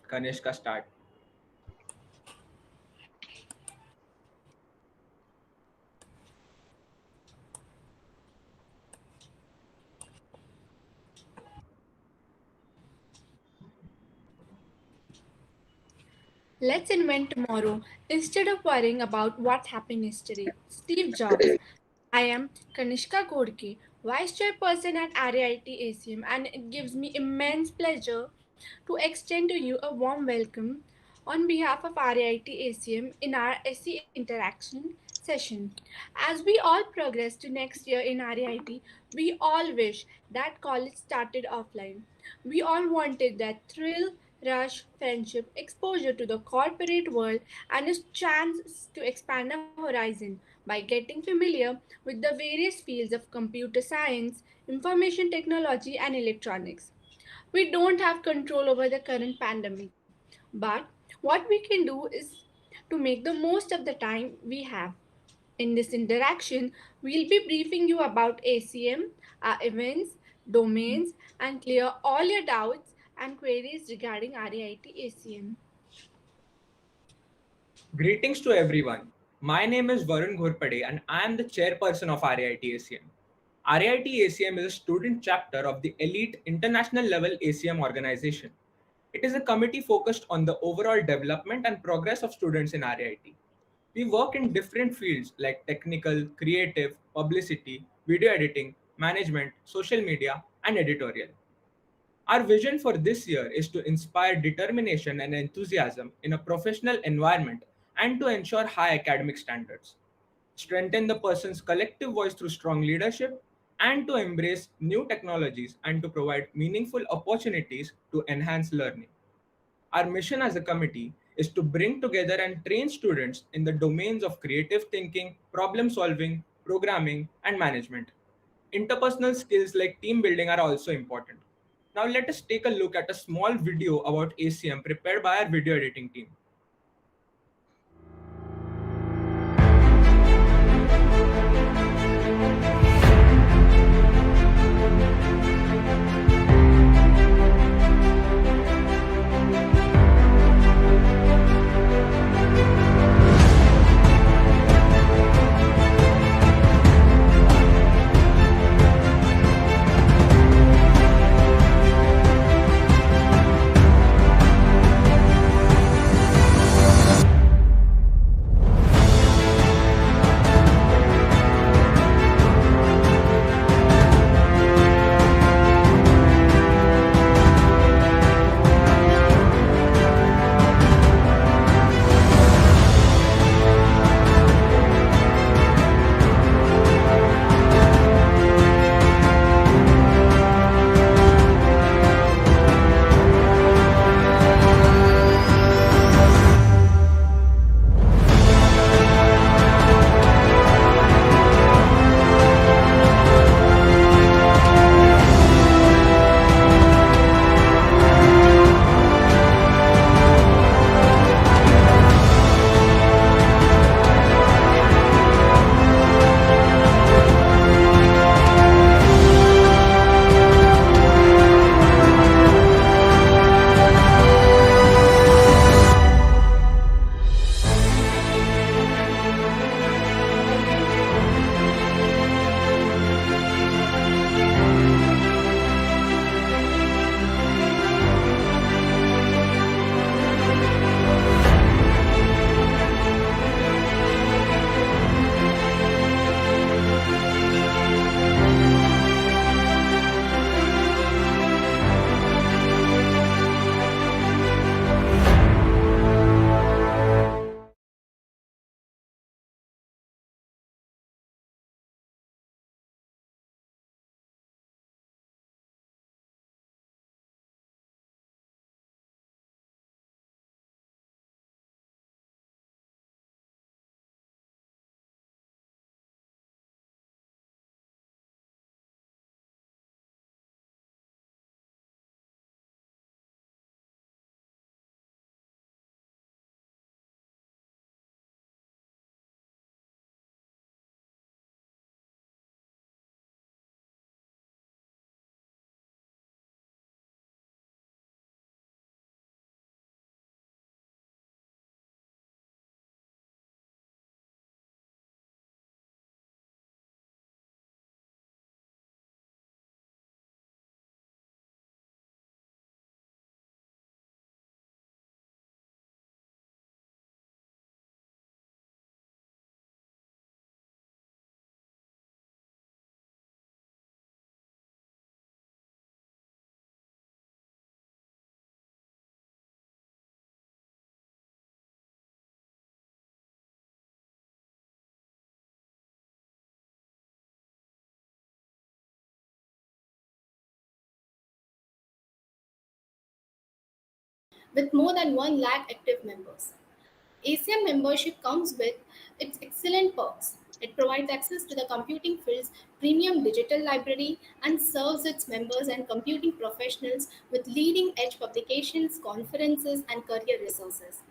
Kanishka start. Let's invent tomorrow instead of worrying about what happened yesterday. Steve Jobs. I am Kanishka Godke, Vice Chairperson at RAIT-ACM, and it gives me immense pleasure to extend to you a warm welcome on behalf of RAIT-ACM in our SE interaction session. As we all progress to next year in RAIT, we all wish that college started offline. We all wanted that thrill, rush, friendship, exposure to the corporate world, and a chance to expand our horizon by getting familiar with the various fields of computer science, information technology, and electronics. We don't have control over the current pandemic, but what we can do is to make the most of the time we have. In this interaction, we'll be briefing you about ACM, our events, domains, and clear all your doubts and queries regarding RAIT ACM. Greetings to everyone. My name is Varun Ghorpade and I am the chairperson of RAIT-ACM. RAIT-ACM is a student chapter of the elite international level ACM organization. It is a committee focused on the overall development and progress of students in RAIT. We work in different fields like technical, creative, publicity, video editing, management, social media, and editorial. Our vision for this year is to inspire determination and enthusiasm in a professional environment and to ensure high academic standards, strengthen the person's collective voice through strong leadership, and to embrace new technologies and to provide meaningful opportunities to enhance learning. Our mission as a committee is to bring together and train students in the domains of creative thinking, problem solving, programming, and management. Interpersonal skills like team building are also important. Now, let us take a look at a small video about ACM prepared by our video editing team. with more than 1 lakh active members. ACM membership comes with its excellent perks. It provides access to the computing field's premium digital library and serves its members and computing professionals with leading edge publications, conferences, and career resources.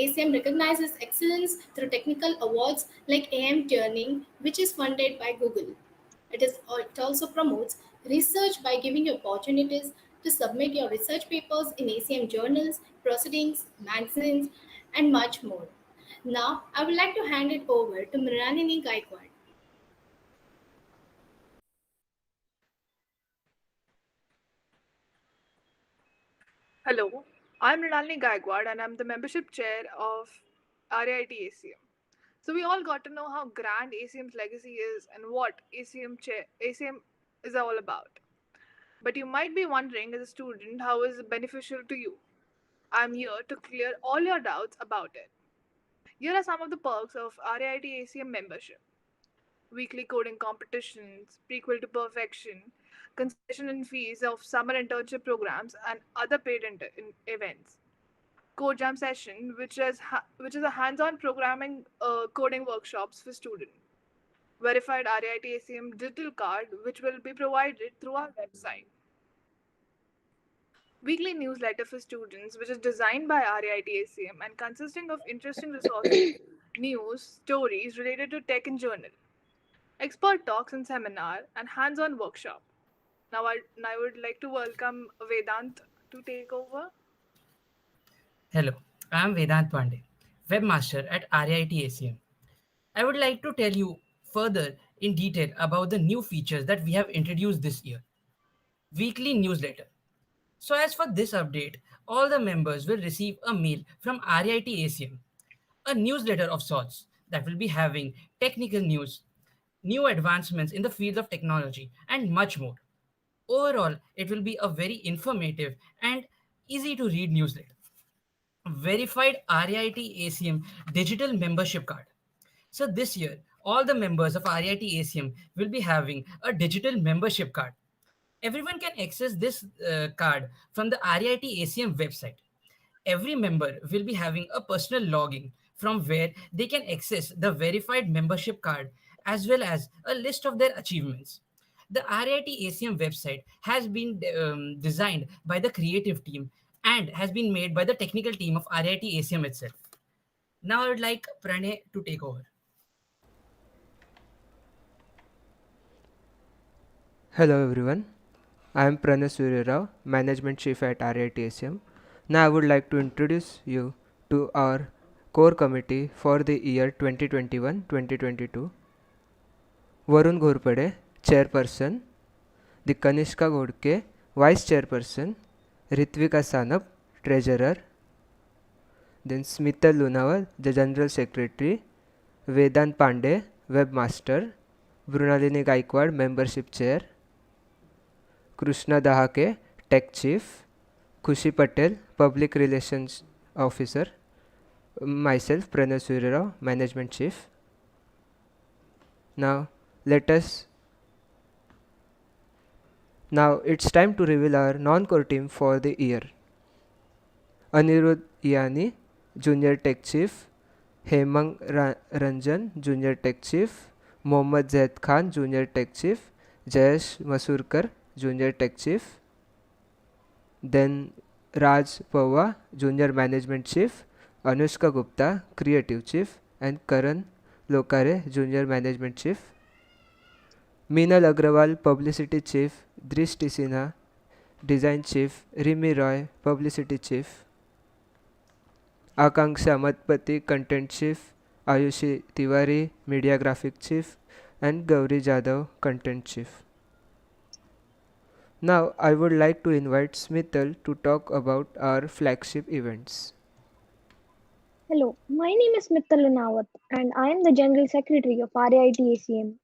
ACM recognizes excellence through technical awards like AM Turing, which is funded by Google. It also promotes research by giving you opportunities to submit your research papers in ACM journals, proceedings, magazines, and much more. Now, I would like to hand it over to Mrinalini Gaikwad. Hello, I'm Rinalini Gaikwad and I'm the membership chair of RAIT-ACM. So we all got to know how grand ACM's legacy is and what ACM is all about. But you might be wondering as a student how is it beneficial to you? I'm here to clear all your doubts about it. Here are some of the perks of RAIT-ACM membership. Weekly coding competitions, prequel to perfection, concession in fees of summer internship programs and other paid events. Code Jam session, which is a hands-on programming coding workshops for students. Verified RAIT-ACM digital card, which will be provided through our website. Weekly newsletter for students, which is designed by RAIT-ACM and consisting of interesting resources, news, stories related to tech and journal, expert talks and seminar, and hands-on workshop. Now I would like to welcome Vedant to take over. Hello, I am Vedant Pandey, webmaster at RAIT ACM. I would like to tell you further in detail about the new features that we have introduced this year. Weekly newsletter. So as for this update, all the members will receive a mail from RAIT ACM, a newsletter of sorts that will be having technical news, new advancements in the field of technology, and much more. Overall, it will be a very informative and easy to read newsletter. Verified RAIT ACM digital membership card. So this year, all the members of RAIT ACM will be having a digital membership card. Everyone can access this card from the RAIT ACM website. Every member will be having a personal login from where they can access the verified membership card as well as a list of their achievements. The RIT ACM website has been designed by the creative team and has been made by the technical team of RIT ACM itself. Now I would like Pranay to take over. Hello everyone, I am Pranay Surya Rao, Management Chief at RAIT-ACM. Now I would like to introduce you to our core committee for the year 2021-2022. Varun Ghorpade, Chairperson, the Kanishka Godke, Vice Chairperson, Ritvika Sanap, Treasurer, then Smita Lunawal, the General Secretary, Vedant Pandey, Webmaster, Brunalini Gaikwad, Membership Chair, Krishna Dahake, Tech Chief, Khushi Patel, Public Relations Officer, myself, Pranay Surya Rao, Management Chief. Now it's time to reveal our non-core team for the year. Anirudh Yani, Junior Tech Chief, Hemang Ranjan, Junior Tech Chief, Mohammad Zaid Khan, Junior Tech Chief, Jayesh Masurkar, Junior Tech Chief, then Raj Pawwa, Junior Management Chief, Anushka Gupta, Creative Chief, and Karan Lokare, Junior Management Chief. Meenal Agrawal, Publicity Chief, Drishti Sinha, Design Chief, Rimi Roy, Publicity Chief, Akanksha Matpati, Content Chief, Ayushi Tiwari, Media Graphic Chief, and Gauri Jadhav, Content Chief. Now I would like to invite Smithal to talk about our flagship events. Hello, my name is Mittal Lunawat and I am the General Secretary of RAIT ACM.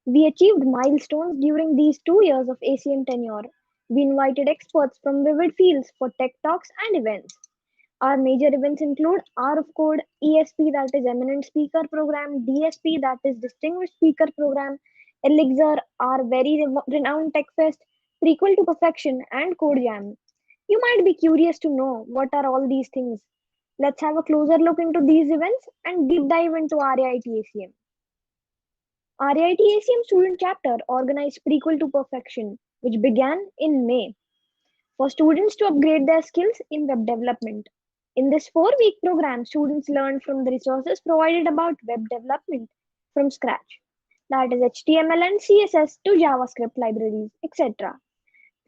We achieved milestones during these 2 years of ACM tenure. We invited experts from vivid fields for tech talks and events. Our major events include R of Code, ESP that is Eminent Speaker Program, DSP that is Distinguished Speaker Program, Elixir, our very renowned Tech Fest, Prequel to Perfection, and Code Jam. You might be curious to know what are all these things. Let's have a closer look into these events and deep dive into RAIT-ACM. RAIT-ACM student chapter organized Prequel to Perfection, which began in May, for students to upgrade their skills in web development. In this 4-week program, students learned from the resources provided about web development from scratch, that is HTML and CSS to JavaScript libraries, etc.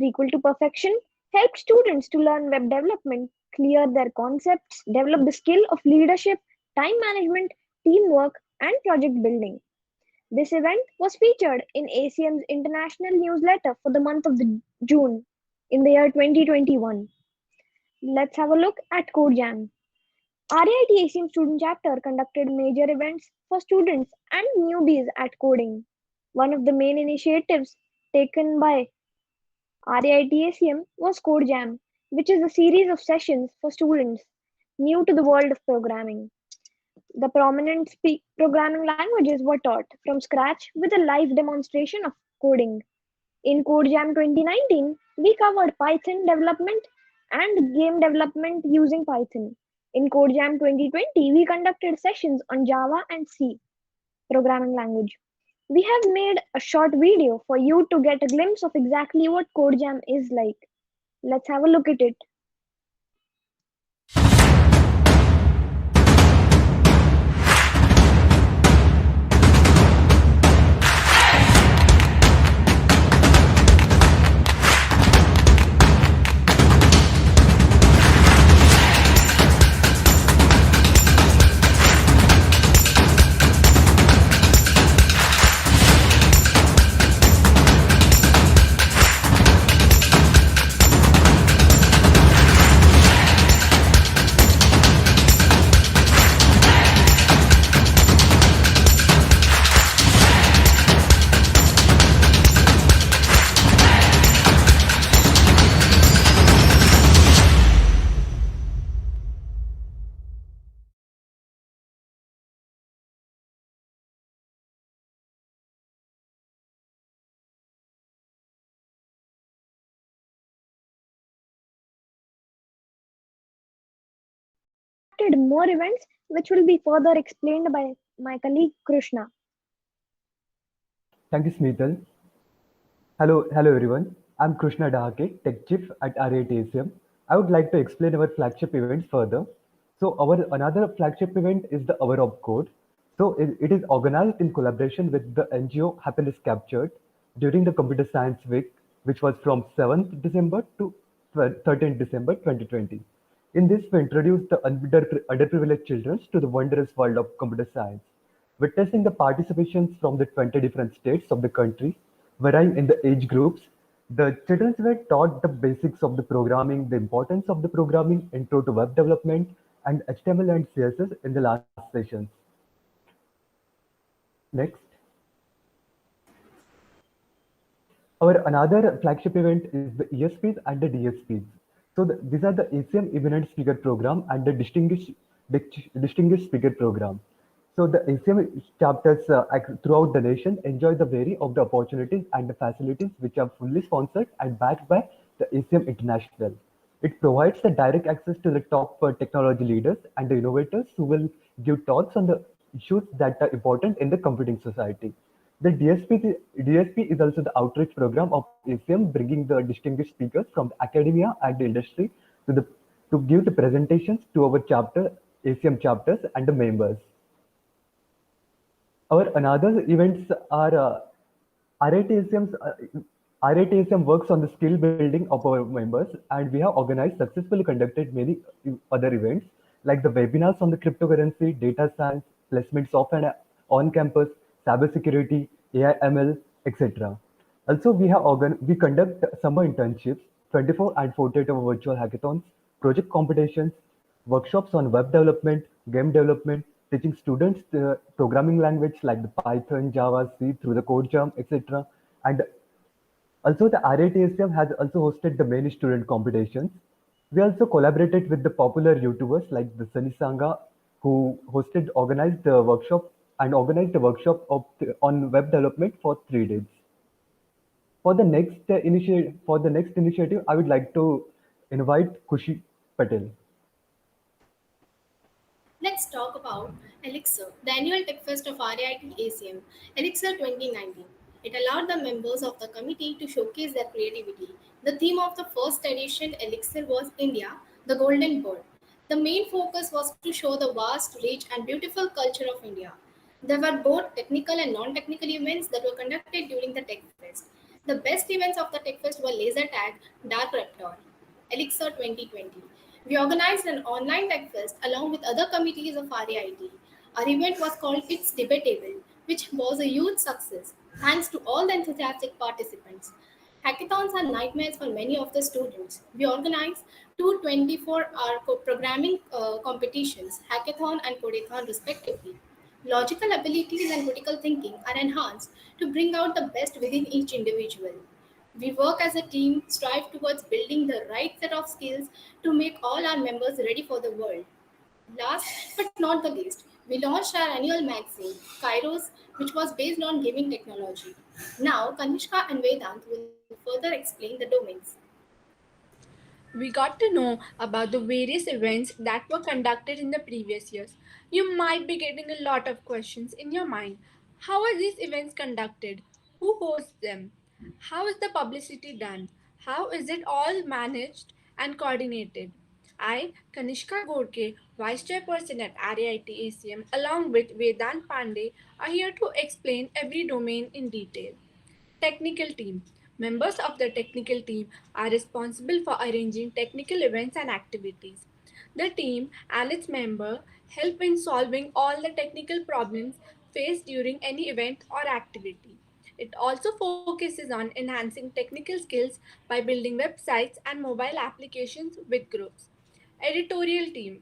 Prequel to Perfection helped students to learn web development, clear their concepts, develop the skill of leadership, time management, teamwork, and project building. This event was featured in ACM's international newsletter for the month of June in the year 2021. Let's have a look at CodeJam. RIT ACM student chapter conducted major events for students and newbies at coding. One of the main initiatives taken by RIT ACM was CodeJam, which is a series of sessions for students new to the world of programming. The prominent programming languages were taught from scratch with a live demonstration of coding. In CodeJam 2019, we covered Python development and game development using Python. In CodeJam 2020, we conducted sessions on Java and C programming language. We have made a short video for you to get a glimpse of exactly what CodeJam is like. Let's have a look at it. More events which will be further explained by my colleague Krishna. Thank you, Smithal. Hello everyone. I'm Krishna Dahake, Tech Chief at RAIT-ACM. I would like to explain our flagship events further. So our another flagship event is the Hour of Code. So it is organized in collaboration with the NGO Happiness Captured during the Computer Science Week, which was from 7th December to 13th December 2020. In this, we introduced the underprivileged children to the wondrous world of computer science. Witnessing the participations from the 20 different states of the country, varying in the age groups, the children were taught the basics of the programming, the importance of the programming, intro to web development, and HTML and CSS in the last sessions. Next. Our another flagship event is the ESPs and the DSPs. So these are the ACM Eminent Speaker Program and the Distinguished Speaker Program. So the ACM chapters throughout the nation enjoy the vary of the opportunities and the facilities which are fully sponsored and backed by the ACM International. It provides the direct access to the top technology leaders and the innovators who will give talks on the issues that are important in the computing society. The DSP is also the outreach program of ACM, bringing the distinguished speakers from the academia and the industry to give the presentations to our chapter, ACM chapters and the members. Our another events are RAIT-ACM works on the skill building of our members, and we have successfully conducted many other events like the webinars on the cryptocurrency, data science, placements off and on campus, cybersecurity, AI/ML, etc. Also, we conduct summer internships, 24 and 48-hour virtual hackathons, project competitions, workshops on web development, game development, teaching students the programming language like the Python, Java, C through the CodeJam, etc. And also the RAIT-ACM has also hosted the many student competitions. We also collaborated with the popular YouTubers like the Sunny Sangha, who organized the workshop on web development for 3 days. For the next initiative, I would like to invite Kushi Patel. Let's talk about Elixir, the annual tech fest of RAIT ACM, Elixir 2019. It allowed the members of the committee to showcase their creativity. The theme of the first edition Elixir was India, the Golden Bird. The main focus was to show the vast, rich, and beautiful culture of India. There were both technical and non technical events that were conducted during the Tech Fest. The best events of the Tech Fest were Laser Tag, Dark Raptor, Elixir 2020. We organized an online tech fest along with other committees of RAIT. Our event was called It's Debatable, which was a huge success thanks to all the enthusiastic participants. Hackathons are nightmares for many of the students. We organized two 24-hour programming competitions, hackathon and codeathon respectively. Logical abilities and critical thinking are enhanced to bring out the best within each individual. We work as a team, strive towards building the right set of skills to make all our members ready for the world. Last but not the least, we launched our annual magazine, Kairos, which was based on gaming technology. Now, Kanishka and Vedant will further explain the domains. We got to know about the various events that were conducted in the previous years. You might be getting a lot of questions in your mind. How are these events conducted? Who hosts them? How is the publicity done? How is it all managed and coordinated? I, Kanishka Gorke, Vice Chairperson at RAIT ACM, along with Vedant Pandey, are here to explain every domain in detail. Technical team. Members of the technical team are responsible for arranging technical events and activities. The team and its member help in solving all the technical problems faced during any event or activity. It also focuses on enhancing technical skills by building websites and mobile applications with groups. Editorial team.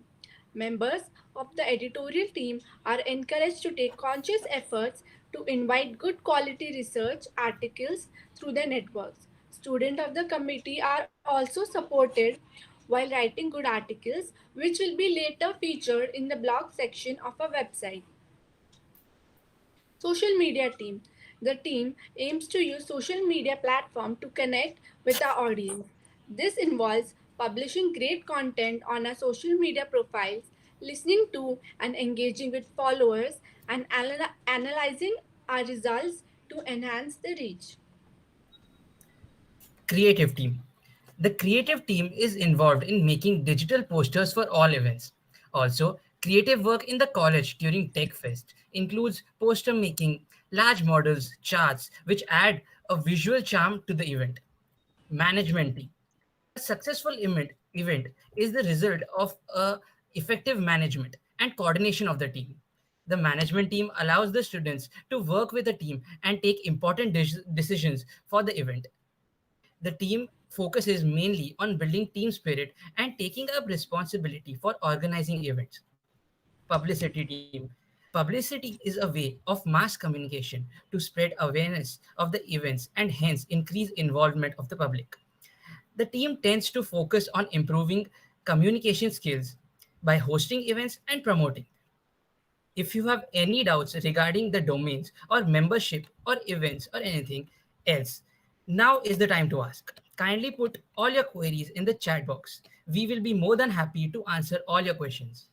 Members of the editorial team are encouraged to take conscious efforts to invite good quality research articles through their networks. Students of the committee are also supported while writing good articles, which will be later featured in the blog section of a website. Social media team. The team aims to use social media platform to connect with our audience. This involves publishing great content on our social media profiles, listening to and engaging with followers, and analyzing our results to enhance the reach. Creative team. The creative team is involved in making digital posters for all events. Also, creative work in the college during Tech Fest includes poster making, large models, charts, which add a visual charm to the event. Management team. A successful event is the result of effective management and coordination of the team. The management team allows the students to work with the team and take important decisions for the event. The team focuses mainly on building team spirit and taking up responsibility for organizing events. Publicity team. Publicity is a way of mass communication to spread awareness of the events and hence increase involvement of the public. The team tends to focus on improving communication skills by hosting events and promoting. If you have any doubts regarding the domains or membership or events or anything else, now is the time to ask. Kindly put all your queries in the chat box. We will be more than happy to answer all your questions.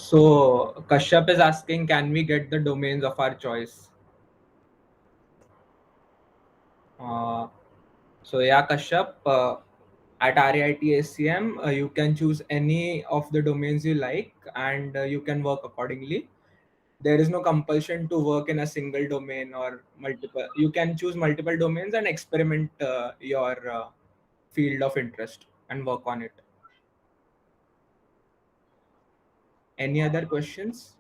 So Kashyap is asking, can we get the domains of our choice? Uh, so yeah, Kashyap, at RAIT-ACM, you can choose any of the domains you like, and you can work accordingly. There is no compulsion to work in a single domain or multiple. You can choose multiple domains and experiment your field of interest and work on it. Any other questions?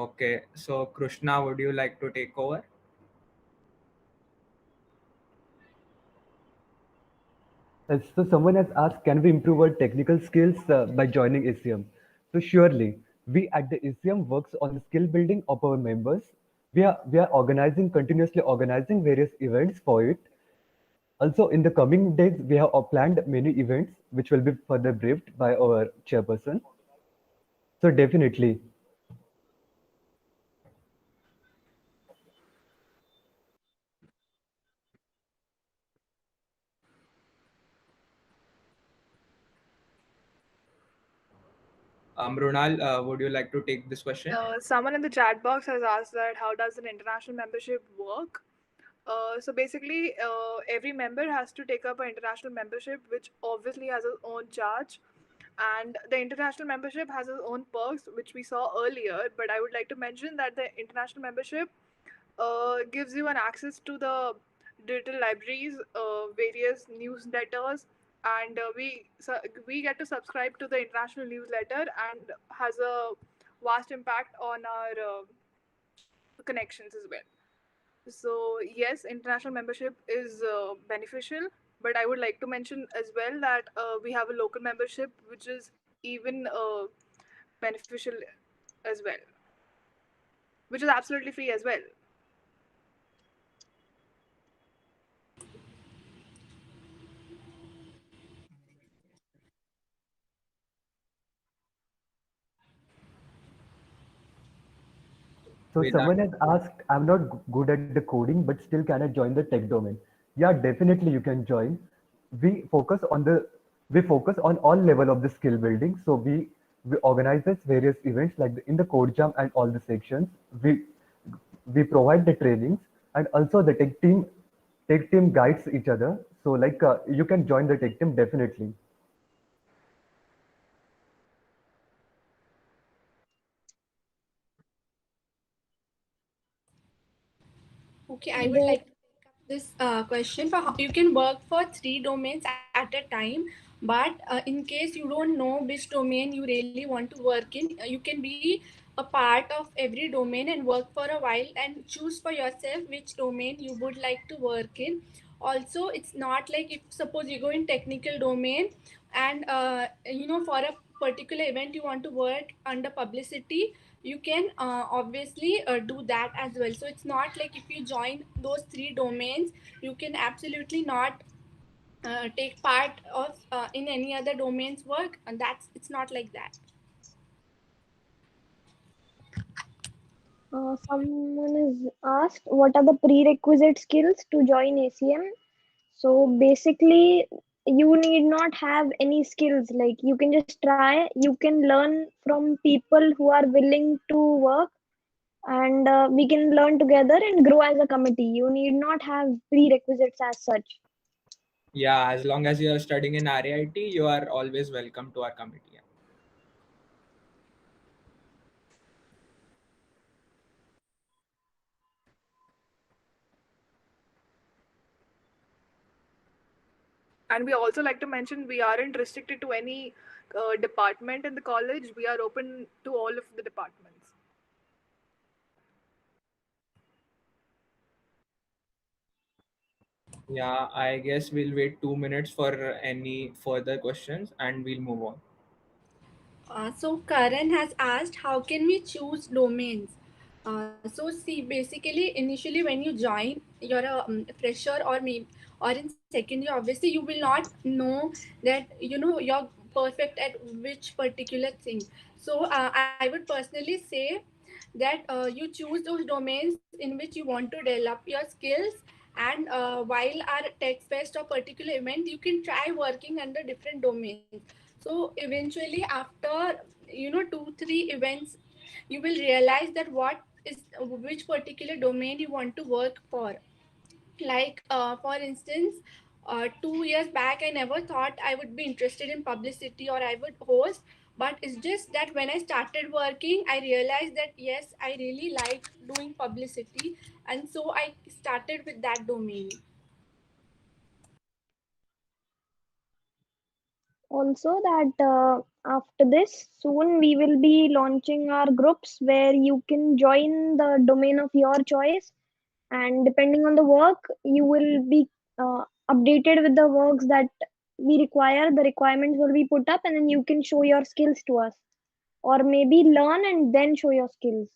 Okay, so Krishna, would you like to take over? So someone has asked, can we improve our technical skills by joining ACM? So surely, we at the ACM works on the skill building of our members. We are organizing, continuously organizing various events for it. Also, in the coming days, we have planned many events which will be further briefed by our chairperson. So definitely, Mrunal, would you like to take this question? Someone in the chat box has asked that how does an international membership work? Every member has to take up an international membership, which obviously has its own charge. And the international membership has its own perks, which we saw earlier. But I would like to mention that the international membership gives you an access to the digital libraries, various newsletters, and we get to subscribe to the international newsletter and has a vast impact on our connections as well. So yes, international membership is beneficial, but I would like to mention as well that we have a local membership which is even beneficial as well, which is absolutely free as well. so Vedant. someone has asked, I'm not good at the coding, but still can I join the tech domain? Yeah, definitely you can join. We focus on the we focus on all level of the skill building. So we organize this various events like in the code jam and all the sections. We provide the trainings, and also the tech team guides each other. So like you can join the tech team definitely. Okay, I would The like to take up this question for how you can work for three domains at a time. But in case you don't know which domain you really want to work in, you can be a part of every domain and work for a while and choose for yourself which domain you would like to work in. Also, it's not like if suppose you go in technical domain and for a particular event you want to work under publicity, you can obviously do that as well. So it's not like if you join those three domains you can absolutely not take part of in any other domain's work, and that's it's not like that. someone is asked, what are the prerequisite skills to join ACM? So basically, you need not have any skills. Like you can just try. You can learn from people who are willing to work, and we can learn together and grow as a committee. You need not have prerequisites as such. Yeah, as long as you are studying in RAIT, you are always welcome to our committee. Yeah. And we also like to mention we aren't restricted to any department in the college. We are open to all of the departments. Yeah, I guess we'll wait 2 minutes for any further questions and we'll move on. So Karan has asked, how can we choose domains? So see, basically, initially when you join, you're a fresher or maybe or in secondary. Obviously, you will not know that you're perfect at which particular thing. So I would personally say that you choose those domains in which you want to develop your skills, and while our tech fest or particular event, you can try working under different domains. So eventually after 2-3 events, you will realize that what is which particular domain you want to work for. Like for instance, 2 years back I never thought I would be interested in publicity or I would host, but it's just that when I started working I realized that yes, I really like doing publicity, and so I started with that domain. Also, that after this, soon we will be launching our groups where you can join the domain of your choice, and depending on the work, you will be updated with the works that we require. The requirements will be put up, and then you can show your skills to us, or maybe learn and then show your skills.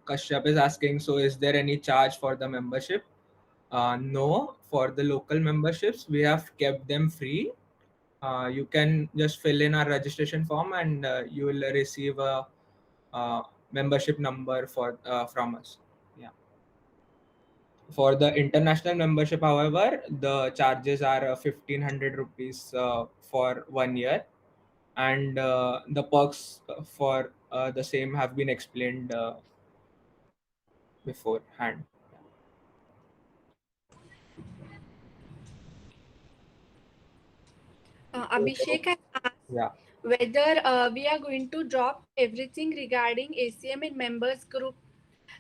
Kashyap is asking, so is there any charge for the membership? No, for the local memberships, we have kept them free. You can just fill in our registration form and you will receive a membership number from us. Yeah. For the international membership, however, the charges are 1500 rupees for 1 year, and the perks for the same have been explained beforehand. So, Abhishek has asked yeah. whether we are going to drop everything regarding ACM in members group.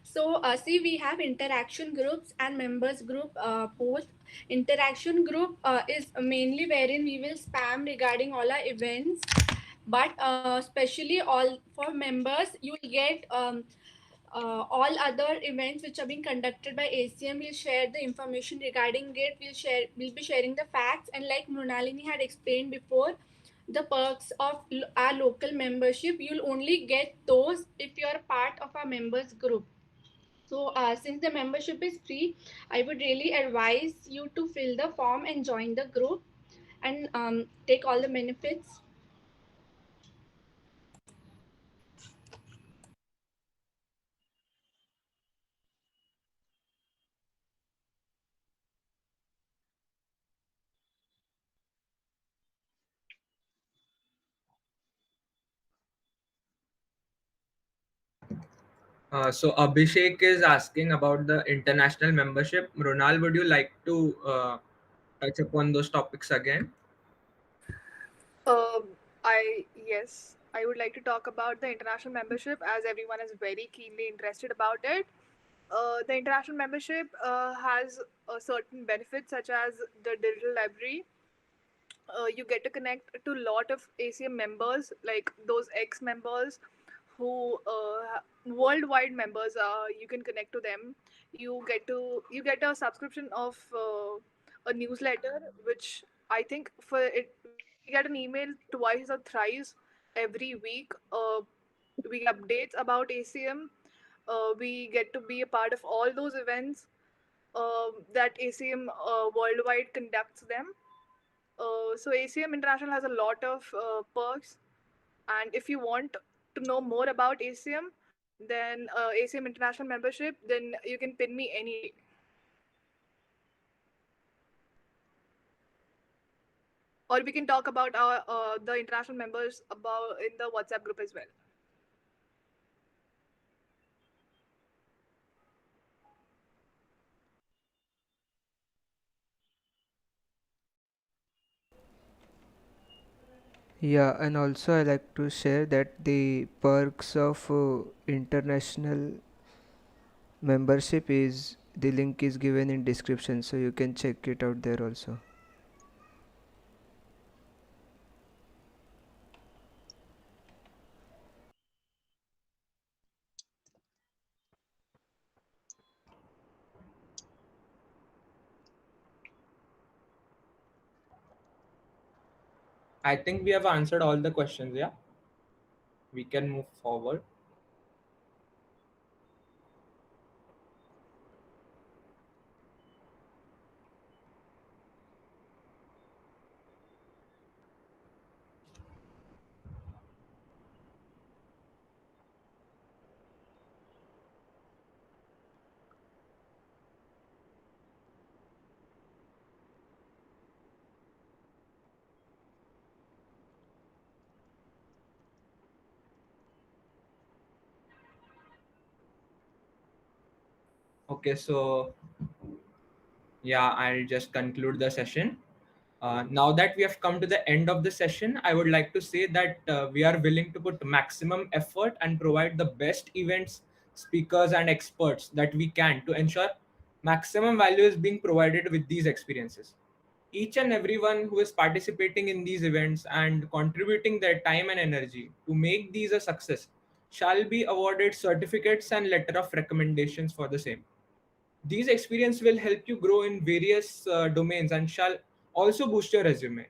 So, see, we have interaction groups and members group post. Interaction group is mainly wherein we will spam regarding all our events, but especially all for members, you will get all other events which are being conducted by ACM. We'll share the information regarding it. We'll be sharing the facts, and like Mrunalini had explained before, the perks of our local membership, you'll only get those if you're part of our members group. So, since the membership is free, I would really advise you to fill the form and join the group and take all the benefits. So Abhishek is asking about the international membership. Ronal, would you like to touch upon those topics again? Um, I would like to talk about the international membership as everyone is very keenly interested about it. The international membership has certain benefits such as the digital library. You get to connect to a lot of ACM members, like those ex-members who worldwide members. You can connect to them. You get a subscription of a newsletter, which I think for it we get an email twice or thrice every week. We get updates about ACM. We get to be a part of all those events that ACM worldwide conducts them. So ACM International has a lot of perks, and if you want to know more about ACM, then ACM International membership, then you can pin me any day. Or we can talk about our the international members about in the WhatsApp group as well. Yeah, and also I like to share that the perks of international membership is, the link is given in description, so you can check it out there also. I think we have answered all the questions. Yeah, we can move forward. Okay, so yeah, I'll just conclude the session. Now that we have come to the end of the session, I would like to say that we are willing to put maximum effort and provide the best events, speakers, and experts that we can to ensure maximum value is being provided with these experiences. Each and everyone who is participating in these events and contributing their time and energy to make these a success shall be awarded certificates and letter of recommendations for the same. These experiences will help you grow in various domains and shall also boost your resume.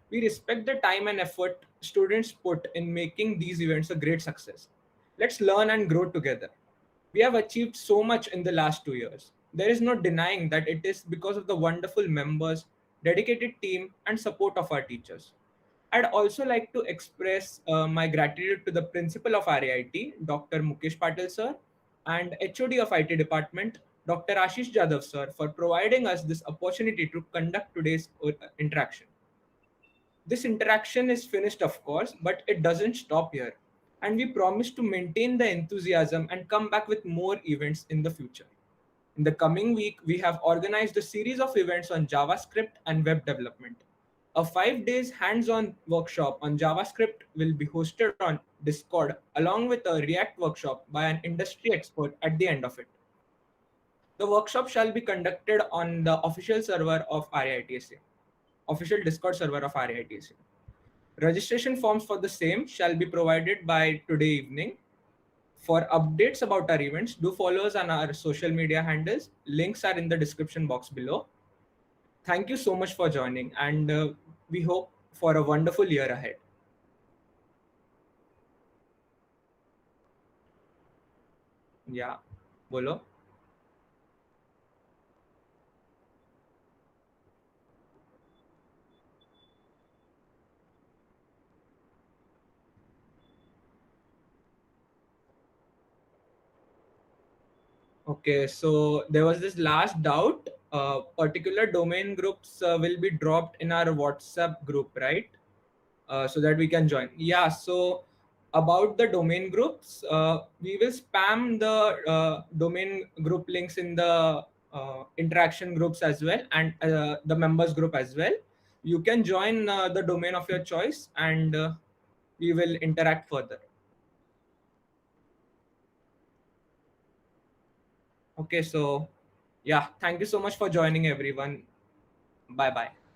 We respect the time and effort students put in making these events a great success. Let's learn and grow together. We have achieved so much in the last 2 years. There is no denying that it is because of the wonderful members, dedicated team, and support of our teachers. I'd also like to express my gratitude to the principal of RAIT, Dr. Mukesh Patil sir, and HOD of IT department, Dr. Ashish Jadhav sir, for providing us this opportunity to conduct today's interaction. This interaction is finished, of course, but it doesn't stop here. And we promise to maintain the enthusiasm and come back with more events in the future. In the coming week, we have organized a series of events on JavaScript and web development. A 5 days hands-on workshop on JavaScript will be hosted on Discord along with a React workshop by an industry expert at the end of it. The workshop shall be conducted on the official server of RAITSA, official Discord server of RAITSA. Registration forms for the same shall be provided by today evening. For updates about our events, do follow us on our social media handles. Links are in the description box below. Thank you so much for joining, and we hope for a wonderful year ahead. Yeah, bolo. Okay, so there was this last doubt. Particular domain groups will be dropped in our WhatsApp group, right? So that we can join. Yeah, so about the domain groups, we will spam the domain group links in the interaction groups as well, and the members group as well. You can join the domain of your choice, and we will interact further. Okay, so yeah, thank you so much for joining, everyone. Bye bye.